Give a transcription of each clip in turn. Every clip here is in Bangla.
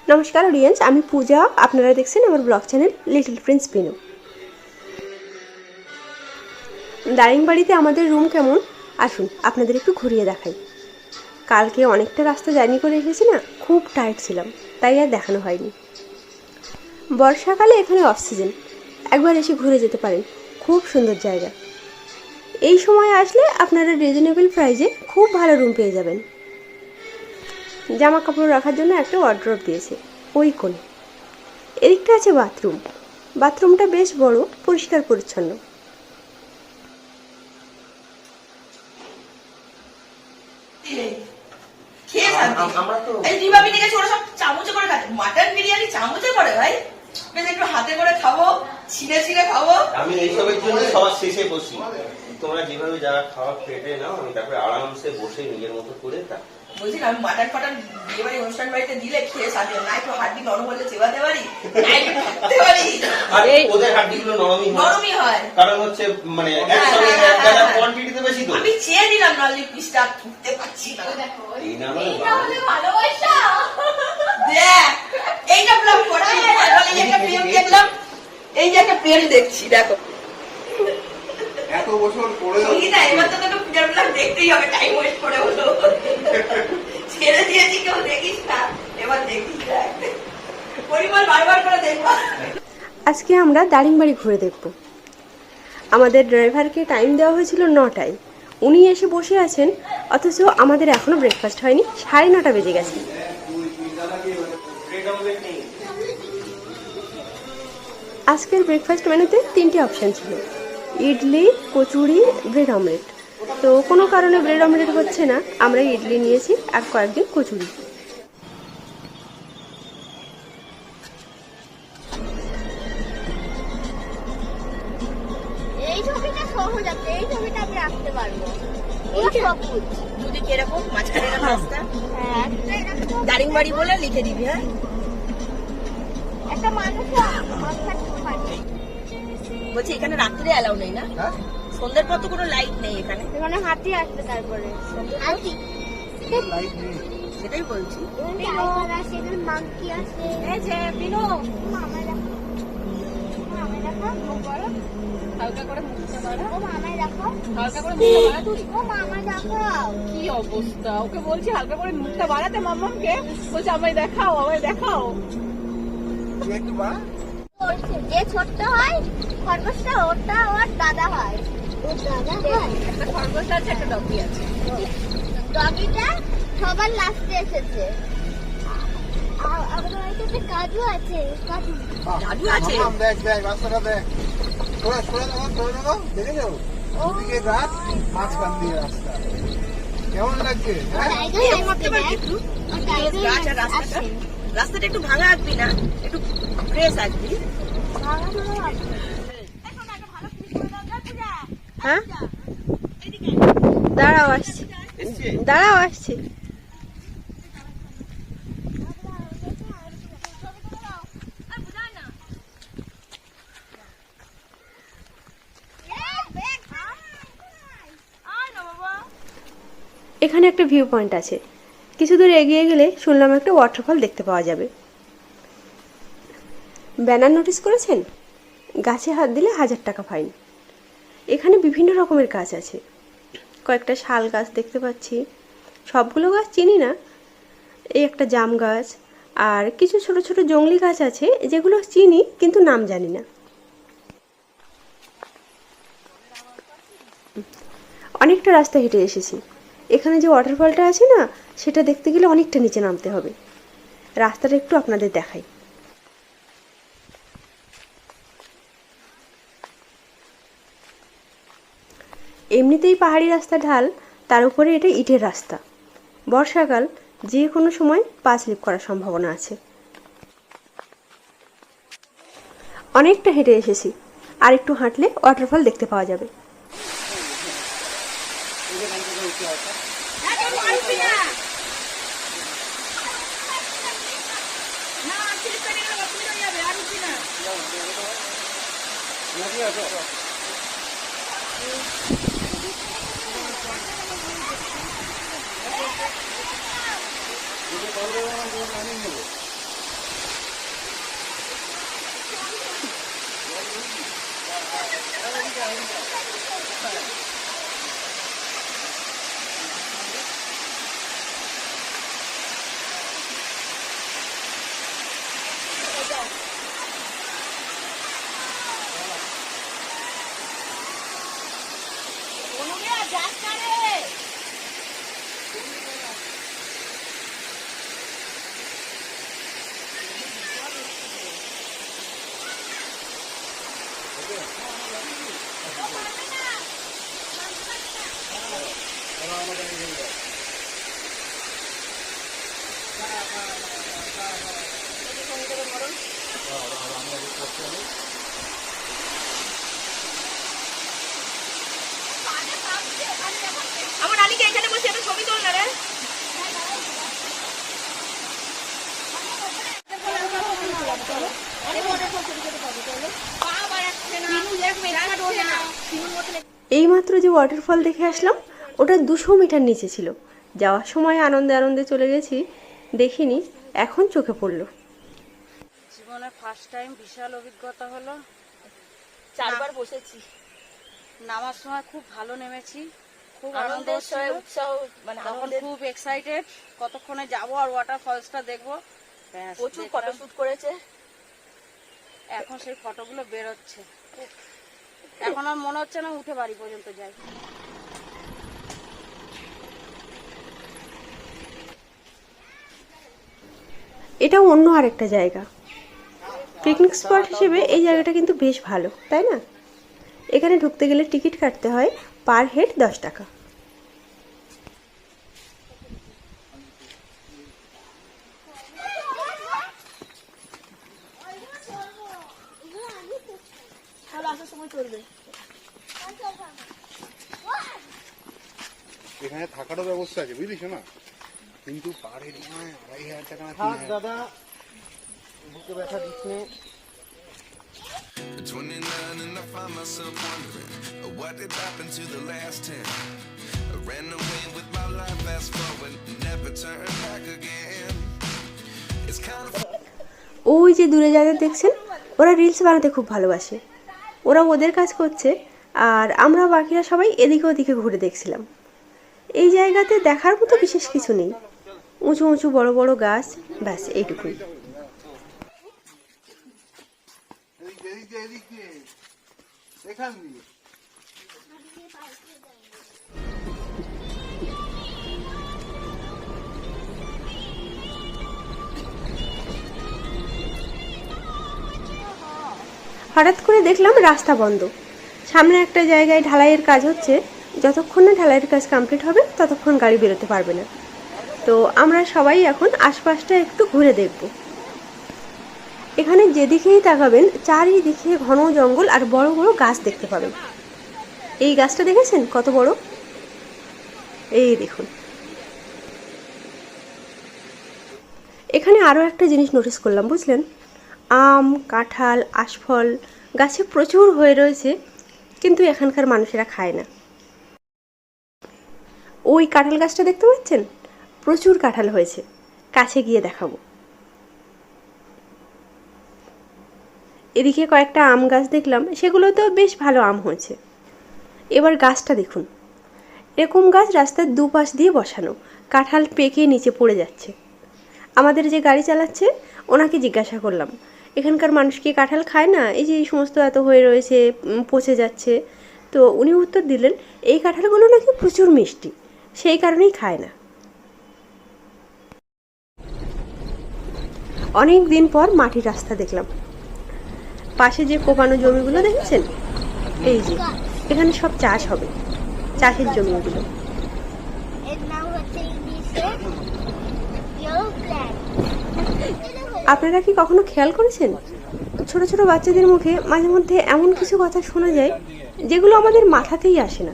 नमस्कार ऑडियंस, आमी पूजा। आपनारा देखছেন আমার blog channel Little Prince Pinu. দারিংবাড়িতে আমাদের রুম কেমন আসুন আপনাদের একটু ঘুরিয়ে দেখাই। কালকে অনেকটা রাস্তা জার্নি করে এসেছি না, খুব টায়ার্ড ছিলাম, তাই আর দেখানো হয়নি। বর্ষাকালে এখানে অফ সিজন, একবার এসে ঘুরে যেতে পারেন, খুব সুন্দর জায়গা। এই সময় আসলে আপনারা রিজনেবল প্রাইসে খুব ভালো রুম পেয়ে যাবেন। জামা কাপড় রাখার জন্য একটা ওয়ার্ড্রপ দিয়েছে ওই কোণে। এদিকটা আছে বাথরুম, বাথরুমটা বেশ বড়, পরিষ্কার পরিচ্ছন্ন। মাটন বিরিয়ানি চামচে করে ভাই, একটু হাতে করে খাবো, ছিঁড়ে ছিঁড়ে খাবো। আমি এইসবের জন্য সবার শেষে বসি। তোমরা যেভাবে যারা খাওয়া খেতে নাও, আমি তারপরে আরামসে বসে নিজের মতো করে বলছি না, আমি মাটন ফাটন বিয়ে বাড়ি অনুষ্ঠান বাড়িতে দিলে খেয়ে সাথে না একটু হাড্ডি নরম হলে চেবাতে পারি। ওদের হাড্ডিগুলো নরমই হয়, কারণ হচ্ছে মানে একসঙ্গে কোয়ান্টিটিতে বেশি তো। আমি চেয়ে দিলাম না, পিসটা ঠুকতে পারছি না। এই না হলে ভালোবাসা। দেখ এইটা ব্লগ করছি, এই একটা প্রেম দেখলাম, এই যে একটা প্রেম দেখছি, দেখো এত বছর পরে এবার তো তোকে পূজার ব্লগ দেখতেই হবে, টাইম ওয়েস্ট করে হলো। ছেড়ে দিয়েছি, কেউ দেখিস না, এবার দেখিস, পরিবার বারবার করে দেখবা। আজকে আমরা দারিংবাড়ি ঘুরে দেখব। আমাদের ড্রাইভারকে টাইম দেওয়া হয়েছিল 9টায়, উনি এসে বসে আছেন, অথচ আমাদের এখনো ব্রেকফাস্ট হয়নি, 9:30 বেজে গেছে। আজকের ব্রেকফাস্ট মেনুতে 3টে অপশান ছিল, ইডলি, কচুরি, ব্রেড অমলেট। তো কোনো কারণে ব্রেড অমলেট হচ্ছে না, আমরা ইডলি নিয়েছি আর কয়েকদিন কচুরি। এই ছবিটা সহজ আছে, এই ছবিটা আমি রাখতে পারবো। যদি কিরকম মাঝখানে রাস্তা, হ্যাঁ দারিংবাড়ি বলে লিখে দিবি। হ্যাঁ একটা মানুষ বলছি এখানে রাত্রে অ্যালাউ নেই না, সন্ধ্যের পর তো কোনো লাইট নেই এখানে। এখানে হাতি আসবে, তারপরে হাতি লাইট নেই, সেটাই বলছি। মাংকি আছে, এই যে বিনো মামা দেখো, মামা দেখো বড় হালকা করে মুখটা বাড়া। ও মামা দেখো, হালকা করে মুখটা বাড়া। তুই ও মামা দেখো, কি অবস্থা। ওকে বলছি হালকা করে মুখটা বাড়াতে, মাম্মামকে বলছে আমায় দেখাও, আমায় দেখাও। একটু বাড়া। যে ছোট্ট হয় খরগোশটা, ওটা ওর দাদা হয়। ওর দাদা হয়, একটা খরগোশ আছে, একটা ডগি আছে। ডগিটা সবার লাস্টে এসেছে। আমাদের বাড়িতে একটা কাজু আছে, কাজু আছে। দেখ দেখ রাস্তাটা দেখ, সরে দেখো, দেখে যাও ওদিকে গাছ, মাঝখান দিয়ে রাস্তা। কেমন লাগছে? রাস্তাটা একটু ভাঙা আসবি না, একটু ফ্রেশ আসবি। হ্যাঁ দাঁড়াও আসছি, দাঁড়াও আসছি। এখানে একটা ভিউ পয়েন্ট আছে, কিছু দূর এগিয়ে গেলে শুনলাম একটা ওয়াটারফল দেখতে পাওয়া যাবে। ব্যানার নোটিস করেছেন, গাছে হাত দিলে 1000 টাকা ফাইন। এখানে বিভিন্ন রকমের গাছ আছে, কয়েকটা শাল গাছ দেখতে পাচ্ছি, সবগুলো গাছ চিনি না। এই একটা জাম গাছ আর কিছু ছোট ছোট জংলি গাছ আছে, যেগুলো চিনি কিন্তু নাম জানি না। অনেকটা রাস্তা হেঁটে এসেছি। এখানে যে ওয়াটারফলটা আছে না, সেটা দেখতে গেলে অনেকটা নিচে নামতে হবে। রাস্তাটা একটু আপনাদের দেখাই। এমনিতেই পাহাড়ি রাস্তা ঢাল, তার উপরে এটা ইটের রাস্তা। বর্ষাকাল, যে কোনো সময় পা স্লিপ করার সম্ভাবনা আছে। অনেকটা হেঁটে এসেছি, আর একটু হাঁটলে ওয়াটারফল দেখতে পাওয়া যাবে। আমার আলীকে এখানে বসে একটা ছবি তোল না রে। এইমাত্র যে ওয়াটারফল দেখে আসলাম ওটা 200 মিটার নিচে ছিল। যাওয়ার সময় আনন্দে আনন্দে চলে গেছি, দেখিনি, এখন চোখে পড়লো। জীবনে ফার্স্ট টাইম বিশাল অভিজ্ঞতা হলো। 4 বার বসেছি। নামার সময় খুব ভালো নেমেছি, খুব আনন্দ আনন্দের হচ্ছিল, সঙ্গে উৎসাহ, মানে তখন আনন্দের খুব এক্সাইটেড কতক্ষণে যাবো আর ওয়াটার ফলসটা দেখবো। ব্যাস, প্রচুর দেখলাম। ফটোশুট করেছে। এখন সেই ফটোগুলো বেরোচ্ছে, এখন আর মনে হচ্ছে না উঠে বাড়ি পর্যন্ত যাই। এটাও অন্য আরেকটা জায়গা, পিকনিক স্পট হিসেবে এই জায়গাটা কিন্তু বেশ ভালো, তাই না? এখানে ঢুকতে গেলে টিকিট কাটতে হয়, পার হেড 10 টাকা। এখানে থাকারও ব্যবস্থা আছে, বুঝলিস না, কিন্তু পার হেড 2,500 টাকা না 3,000 দাদা বুকে ব্যথা দিচ্ছে। 29 and I find myself wondering what did happen to the last 10. I ran away with my life, fast forward, never turn back again. It's kind of ওই যে দূরে যাদের দেখছেন, ওরা রিলস বানাতে খুব ভালোবাসে। ওরা ওদের কাজ করছে আর আমরা বাকিরা সবাই এদিকে ওদিকে ঘুরে দেখছিলাম। এই জায়গাতে দেখার মতো বিশেষ কিছু নেই, উঁচু উঁচু বড় বড় গাছ, ব্যাস এইটুকুই। এখান দিয়ে হঠাৎ করে দেখলাম রাস্তা বন্ধ, সামনে একটা জায়গায় ঢালাইয়ের কাজ হচ্ছে, যতক্ষণ না ঢালাইয়ের কাজ কমপ্লিট হবে ততক্ষণ গাড়ি বেরোতে পারবে না। তো আমরা সবাই এখন আশপাশটা একটু ঘুরে দেখব। এখানে যেদিকেই তাকাবেন চারিদিকে ঘন জঙ্গল আর বড় বড় গাছ দেখতে পাবেন। এই গাছটা দেখেছেন কত বড়? এই দেখুন। এখানে আরও একটা জিনিস নোটিস করলাম, বুঝলেন? আম, কাঁঠাল, আশফল গাছে প্রচুর হয়ে রয়েছে, কিন্তু এখানকার মানুষেরা খায় না। ওই কাঁঠাল গাছটা দেখতে পাচ্ছেন? প্রচুর কাঁঠাল হয়েছে, কাছে গিয়ে দেখাবো। এদিকে কয়েকটা আম গাছ দেখলাম, সেগুলোতেও বেশ ভালো আম হয়েছে। এবার গাছটা দেখুন, এরকম গাছ রাস্তার দুপাশ দিয়ে বসানো, কাঁঠাল পেকে নিচে পড়ে যাচ্ছে। আমাদের যে গাড়ি চালাচ্ছে ওনাকে জিজ্ঞাসা করলাম, এখানকার মানুষ কি কাঁঠাল খায় না? এই যে এই সমস্ত এত হয়ে রয়েছে, পচে যাচ্ছে। তো উনি উত্তর দিলেন, এই কাঁঠালগুলো নাকি প্রচুর মিষ্টি, সেই কারণেই খায় না। অনেক দিন পর মাটির রাস্তা দেখলাম। পাশে যে কোপানো জমিগুলো দেখেছেন, এই যে এখানে সব চাষ হবে, চাষের জমিগুলো। এর নাম হচ্ছে ইংলিশে ইয়েলো প্ল্যান্ট। আপনারা কি কখনো খেয়াল করেছেন, ছোট ছোট বাচ্চাদের মুখে মাঝে মধ্যে এমন কিছু কথা শোনা যায় যেগুলো আমাদের মাথাতেই আসে না।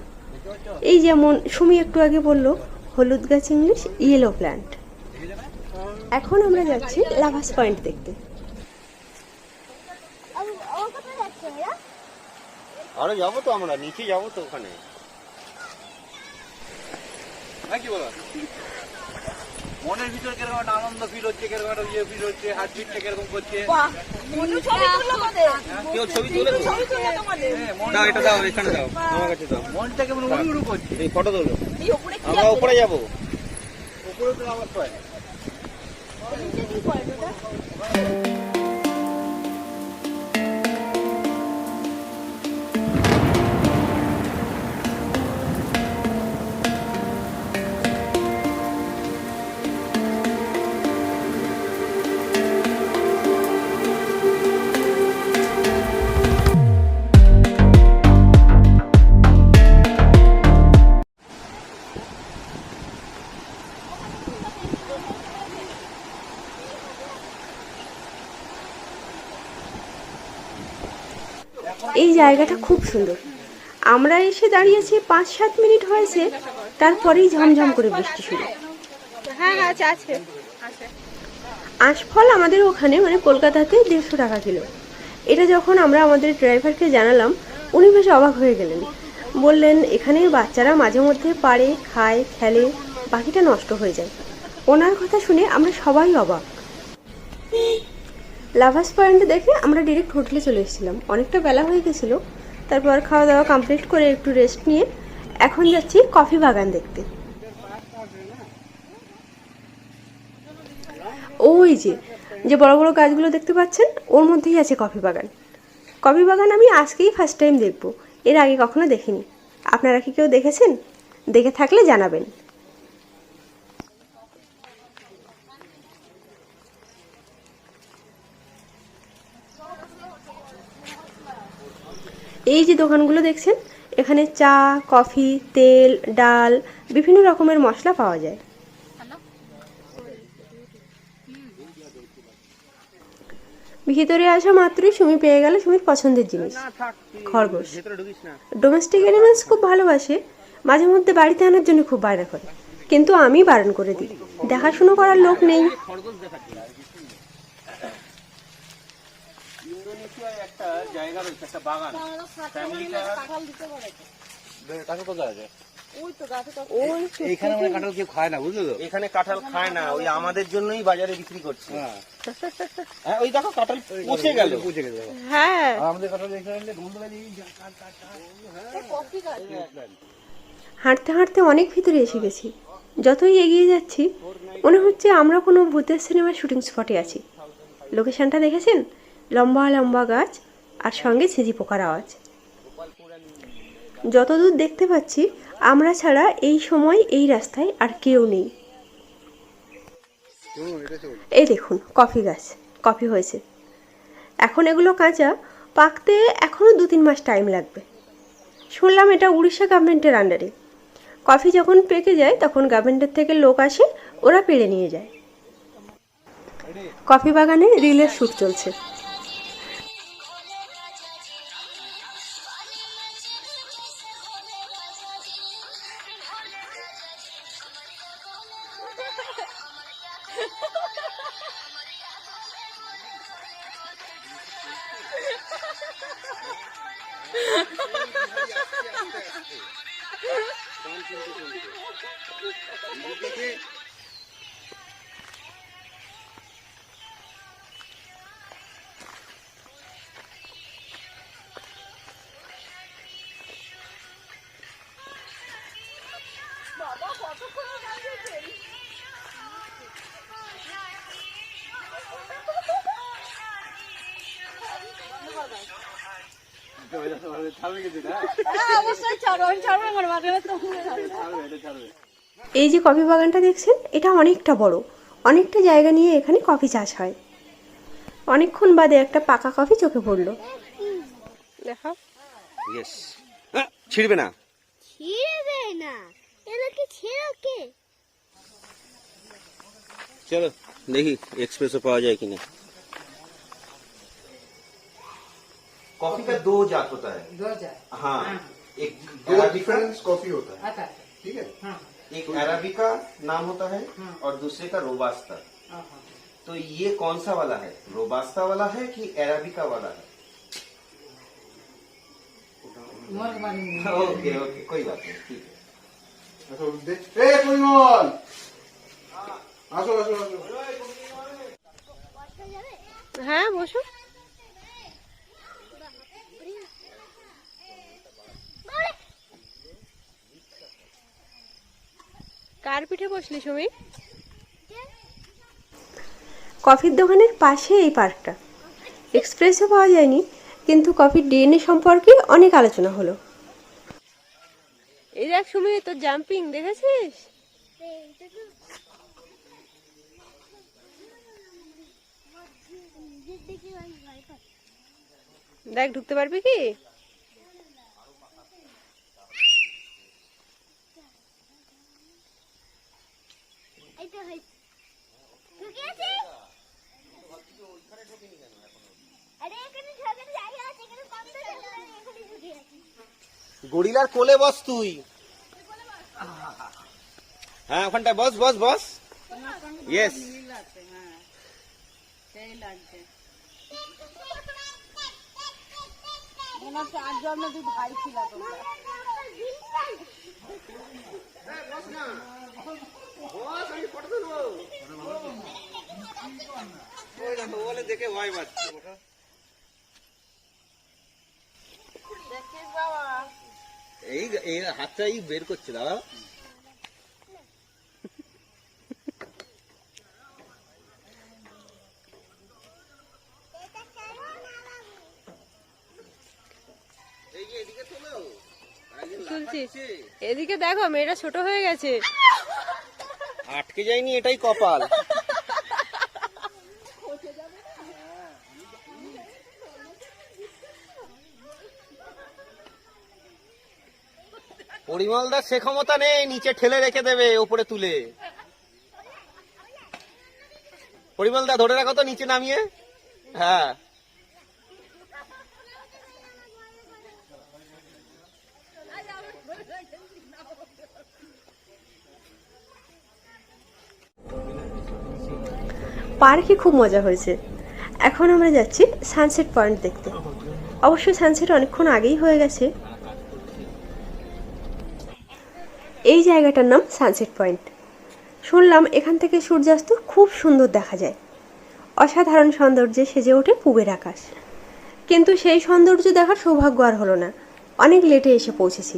এই যেমন সুমি একটু আগে বলল, হলুদ গাছ ইংলিশ ইয়েলো প্ল্যান্ট। এখন আমরা যাচ্ছি লাভাস পয়েন্ট দেখতে। আরে যাবো তো, আমরা নিচে যাবো তো, ওখানে কি বলো? মনের ভিতরে কিরকম একটা আনন্দ ফিল হচ্ছে, কিরকম একটা ইয়ে ফিল হচ্ছে, হার্ট বিটটা কিরকম করছে। কেউ ছবি তুলে তো? দাও, এটা দাও, এখানে দাও, আমার কাছে দাও। মনটা কেমন উড়ু উড়ু করছে। এই ফটো তোলো। আমরা উপরে যাবো। উপরে তো আবার পায়। এই জায়গাটা খুব সুন্দর। আমরা এসে দাঁড়িয়েছি 5-7 মিনিট হয়েছে, তারপরেই ঝমঝম করে বৃষ্টি শুরু। হ্যাঁ আছে আঁশফল আমাদের ওখানে মানে কলকাতাতে 150 টাকা কিলো। এটা যখন আমরা আমাদের ড্রাইভারকে জানালাম, উনি বেশ অবাক হয়ে গেলেন। বললেন এখানে বাচ্চারা মাঝে মধ্যে পারে, খায়, খেলে, বাকিটা নষ্ট হয়ে যায়। ওনার কথা শুনে আমরা সবাই অবাক। লাভার্স পয়েন্ট দেখে আমরা ডিরেক্ট হোটেলে চলে এসেছিলাম। অনেকটা বেলা হয়ে গেছিল। তারপর খাওয়া দাওয়া কমপ্লিট করে একটু রেস্ট নিয়ে এখন যাচ্ছি কফি বাগান দেখতে। ওই যে বড় বড় গাছগুলো দেখতে পাচ্ছেন, ওর মধ্যেই আছে কফি বাগান। কফি বাগান আমি আজকেই ফার্স্ট টাইম দেখব, এর আগে কখনো দেখিনি। আপনারা কি কেউ দেখেছেন? দেখে থাকলে জানাবেন। এই যে দোকানগুলো দেখছেন, এখানে চা, কফি, তেল, ডাল, বিভিন্ন রকমের মশলা পাওয়া যায়। ভিতরে আসা মাত্রই সুমি পেয়ে গেল সুমির পছন্দের জিনিস, খরগোশ। ডোমেস্টিক অ্যানিমালস খুব ভালোবাসে, মাঝে মধ্যে বাড়িতে আনার জন্য খুব বায়না করে, কিন্তু আমি বারণ করে দিই, দেখাশুনো করার লোক নেই। ইন্দোনেশিয়ায় একটা জায়গা রয়েছে, একটা বাগান, ফ্যামিলিটা কাঁঠাল কোথায় আছে? এইখানে মানে কাঁঠাল কেউ খায় না, বুঝলো তো? এখানে কাঁঠাল খায় না, ওই আমাদের জন্যই বাজারে বিক্রি করছে। হ্যাঁ, ওই দেখো কাঁঠাল পচে গেল। হ্যাঁ, আমাদের কাঁঠাল এখানে গন্ধ হাঁটতে হাঁটতে অনেক ভিতরে এসে গেছি। যতই এগিয়ে যাচ্ছি মনে হচ্ছে আমরা কোনো ভূতের সিনেমার শুটিং স্পটে আছি। লোকেশনটা দেখেছেন? লম্বা লম্বা গাছ আর সঙ্গে ঝিঁঝি পোকার আওয়াজ। যতদূর দেখতে পাচ্ছি আমরা ছাড়া এই সময় এই রাস্তায় আর কেউ নেই। এই দেখুন কফি গাছ, কফি হয়েছে। এখন এগুলো কাঁচা, পাকতে এখনো 2-3 মাস টাইম লাগবে। শুনলাম এটা উড়িষ্যা গভর্নমেন্টের আন্ডারে। কফি যখন পেকে যায় তখন গভর্নমেন্টের থেকে লোক আসে, ওরা পেড়ে নিয়ে যায়। কফি বাগানে রিলের শ্যুট চলছে। এই যে কফি বাগানটা দেখছেন, এটা অনেকটা বড়, অনেকটা জায়গা নিয়ে এখানে কফি চাষ হয়। অনেকক্ষণ বাদে একটা পাকা কফি চোখে পড়লো। দেখো, ছিড়বে না, ছিড়বে না, এলা কি ছিড়কে? চলো দেখি एक्सप्रेसो पावा जाए कि नहीं। कॉफी का 2 जात होता है। 2 जात? हाँ, एक दो डिफरेंस कॉफी होता है, ठीक है? एक अरेबिका नाम होता है और दूसरे का रोबास्ता। तो ये कौन सा वाला है, रोबास्ता वाला है कि अरेबिका वाला है? ओके ओके, कोई बात नहीं, ठीक है। ए परिमल, আসো আসো আসো। হ্যাঁ বসো। কার পিঠে বসলি সুমি? কফির দোকানের পাশে এই পার্কটা। এক্সপ্রেসও পাওয়া যায়নি, কিন্তু কফির ডিএনএ সম্পর্কে অনেক আলোচনা হলো। এই দেখ সুমি, তোর জাম্পিং দেখেছিস? দেখ ঢুকতে পারবি কি? গরিলার কোলে বস তুই। হ্যাঁ ওখানটায় বস বস বস। ইয়েস। সেই লাগছে মনে হচ্ছে আজ জন্মে তুই ভাই ছিল তোমরা। বলে দেখে ভয় পাচ্ছে। দেখিস বাবা এই হাতটা বের করছে দাদা। তুলছি। এদিকে দেখো, মেয়েটা ছোট হয়ে গেছে। আটকে যায়নি, এটাই কপাল। পরিমলদার সে ক্ষমতা নেই, নিচে ঠেলে রেখে দেবে উপরে তুলে। পরিমলদা ধরে রাখো তো নিচে নামিয়ে। হ্যাঁ পার্কে খুব মজা হয়েছে। এখন আমরা যাচ্ছি সানসেট পয়েন্ট দেখতে। অবশ্য সানসেট অনেকক্ষণ আগেই হয়ে গেছে। এই জায়গাটার নাম সানসেট পয়েন্ট। শুনলাম এখান থেকে সূর্যাস্ত খুব সুন্দর দেখা যায়। অসাধারণ সৌন্দর্যে সেজে ওঠে পূবের আকাশ। কিন্তু সেই সৌন্দর্য দেখার সৌভাগ্য আর হলো না, অনেক লেটে এসে পৌঁছেছি।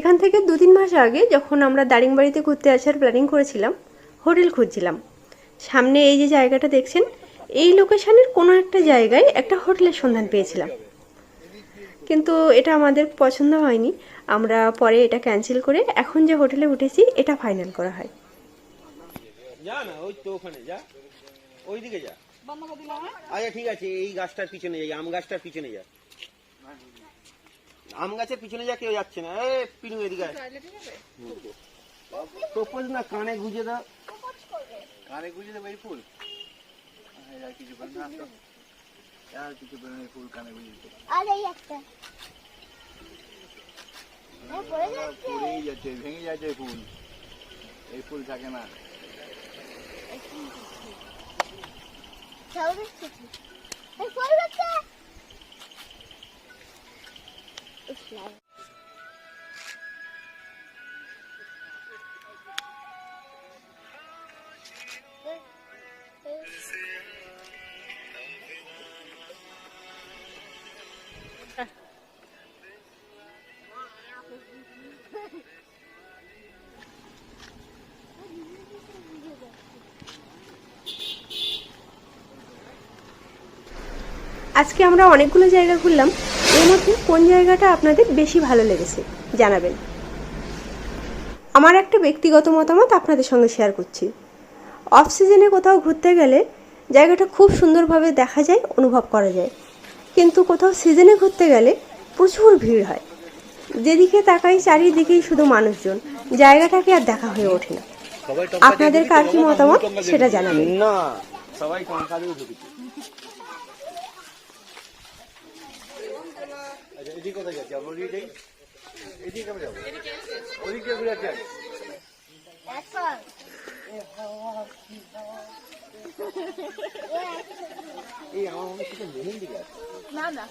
এখান থেকে 2-3 মাস আগে যখন আমরা দারিংবাড়িতে ঘুরতে আসার প্ল্যানিং করেছিলাম, হোটেল খুঁজছিলাম। সামনে এই যে জায়গাটা দেখছেন, এই লোকেশনের কোনো একটা জায়গায় একটা হোটেলের সন্ধান পেয়েছিলাম, কিন্তু এটা আমাদের পছন্দ হয়নি। আমরা পরে এটা ক্যান্সেল করে এখন যে হোটেলে উঠেছি এটা ফাইনাল করা হয়। যা না, ওই তো ওখানে যা, ওইদিকে যা। আচ্ছা ঠিক আছে, এই গাছটার পিছনে যাই, আম গাছটার পিছনে যা। আম গাছের পিছনে যা, কেউ যাচ্ছে না। এ পিনু এদিকে প্রপোজ না, কানে গুঁজে দাও। কানে গুঁজে দেবো এই ফুল? আর কিছু বলবে না তো? আর কিছু বলবে না, ফুল কানে গুঁজে দেবো। আর এই একটা পড়েই যাচ্ছে, ভেঙে যাচ্ছে ফুল। এই ফুল থাকে না। আজকে আমরা অনেকগুলো জায়গা ঘুরলাম। এর মধ্যে কোন জায়গাটা আপনাদের বেশি ভালো লেগেছে জানাবেন। আমার একটা ব্যক্তিগত মতামত আপনাদের সঙ্গে শেয়ার করছি। অফ সিজনে কোথাও ঘুরতে গেলে জায়গাটা খুব সুন্দরভাবে দেখা যায়, অনুভব করা যায়। কিন্তু কোথাও সিজনে ঘুরতে গেলে প্রচুর ভিড় হয়। যেদিকে তাকাই চারিদিকেই শুধু মানুষজন, জায়গাটাকে আর দেখা হয়ে ওঠে না। আপনাদের কার কি মতামত সেটা জানাবেন। না সবাই টঙ্কা দিয়ে ঢুকেছে। এদিকে কোথায় যাচ্ছি? আমরা ওদিকে যাই, এদিকে কেমন যাবো? ওদিকে ঘুরে যাচ্ছি। এই আমার মনে হচ্ছে মেহেন্দি গাছ। না না,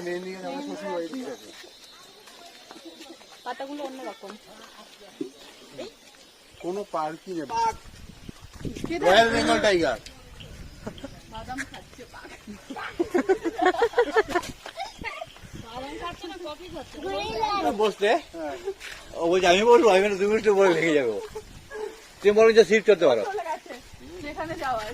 মেহেন্দি গাছ আমার শ্বশুর বাড়িতে আছে। পাতাগুলো অন্যরকম। কোনো পার্কই নেই। Royal Bengal tiger. বাদাম খাচ্ছে পাক। বাদাম খাচ্ছে না কফি খাচ্ছে? বসতে ও বলছে আমি বলবো, আমি 2 মিনিট পরে ভেঙে যাবো। তুমি বলো যে সিট করতে পারো। চলে গেছে যেখানে যাওয়ার।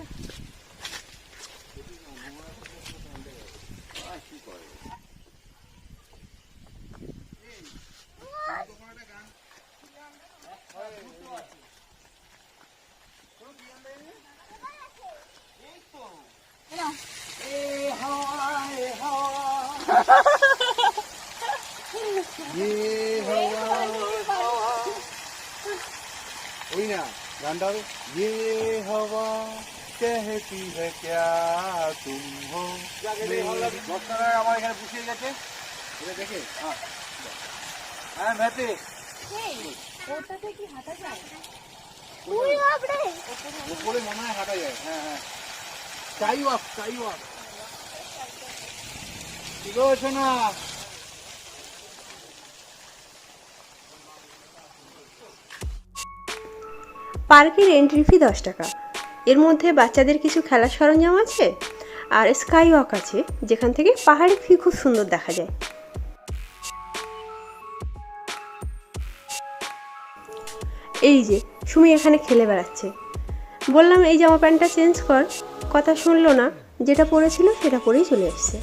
ওই না গানটা হবে, ये हवा कहती है क्या तुम हो। দশটা আমার এখানে পুষিয়ে গেছে, এটা দেখে হ্যাঁ ভেতে ওটাতে কি হাঁটা যায়? উপরে মনে হয় হাঁটা যায়। হ্যাঁ হ্যাঁ, স্কাই ওয়াক, স্কাই ওয়াক। ঠিক আছে না? পার্কের এন্ট্রি ফি 10 টাকা। এর মধ্যে বাচ্চাদের কিছু খেলার সরঞ্জাম আছে আর স্কাই ওয়াক আছে, যেখান থেকে পাহাড়ি ভিউ খুব সুন্দর দেখা যায়। এই যে সুমি এখানে খেলে বেড়াচ্ছে। বললাম এই জামা প্যান্টটা চেঞ্জ কর, কথা শুনলো না, যেটা পরেছিল সেটা পরেই চলে এসছে।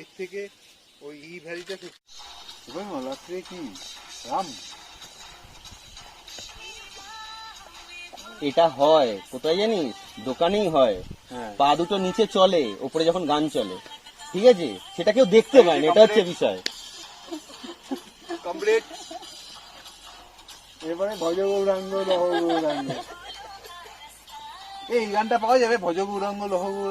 এর থেকে ওই ভ্যালিটা রাত্রে কি রাম এটা হয় কোথায় জানিস? দোকানেই হয়। হ্যাঁ। পা দুটো নিচে চলে, উপরে যখন গান চলে, ঠিক আছে? সেটা কেউ দেখতে পায় না, এটা হচ্ছে বিষয়। কমপ্লিট। এবারে ভজ গৌরাঙ্গ লহ গৌরাঙ্গ, এই গানটা পাওয়া যাবে, ভজ গৌরাঙ্গ লহ গৌরাঙ্গ।